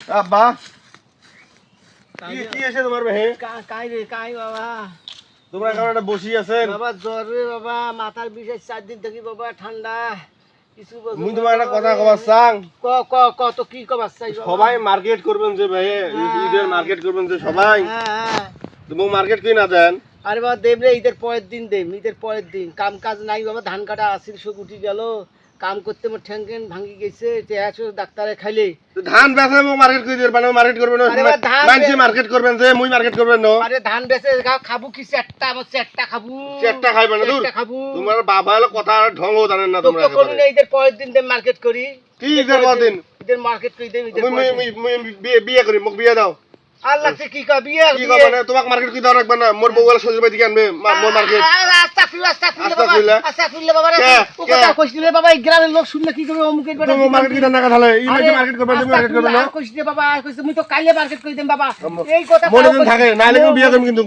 আব্বা কি এসে তোমার ভাই কাই রে কাই বাবা তোমরা কারণে বসি আছেন বাবা জ্বর রে বাবা মাথার বিষয় 4 দিন থেকে বাবা ঠান্ডা কিছু মুই তোমার একটা কথা কবার চাং ক ক ক তো কি কবার চাই সবাই মার্কেট করবেন যে ভাই ঈদের মার্কেট করবেন যে সবাই হ্যাঁ তুমি মার্কেট কি না দেন আরে বাবা দেব রে ঈদের পরের দিন দেব ঈদের পরের দিন কাম কাজ নাই বাবা ধান কাটা আসিল সব উঠি গেল কাম করতে মোর ঠ্যাঙ্গেন ভাঙি গেছে তে ডাক্তারে খাইলে ধান বেচে মো মার্কেট কই দিবেন মার্কেট করবেন মানসি মার্কেট করবেন যে মুই মার্কেট করবেন না আরে ধান বেচে খাবো কি চারটা আমার চারটা খাবো চারটা খাইবে না দূর তোমার বাবা হলো কথা ঢঙ্গ জানেন না তোমরা তো কোন ঈদের পরের দিন দেব মার্কেট করি কি ঈদের পরের দিন ঈদের মার্কেট করি দেব ঈদের বিয়ে করি মোক বিয়ে দাও আল্লাহ তে কি কয় বিয়ে কি কবে না তোমাক মার্কেট কি দাও রাখবে না মোর বউলা শ্বশুর বাড়ি থেকে আনবে মোর মার্কেট আস্তাগফিরুল্লাহ বাবা রে ও কথা কইছিলে বাবা এই গ্রামের লোক শুনলে কি করবে অমুকের বেটা তুমি মার্কেট কি না খালে এই মার্কেট করবে তুমি মার্কেট করবে না কইছিলে বাবা কইছে মুই তো কাইলে মার্কেট কই দেম বাবা এই কথা মনে দিন থাকে নাইলে তুমি বিয়ে করবে কিন্তু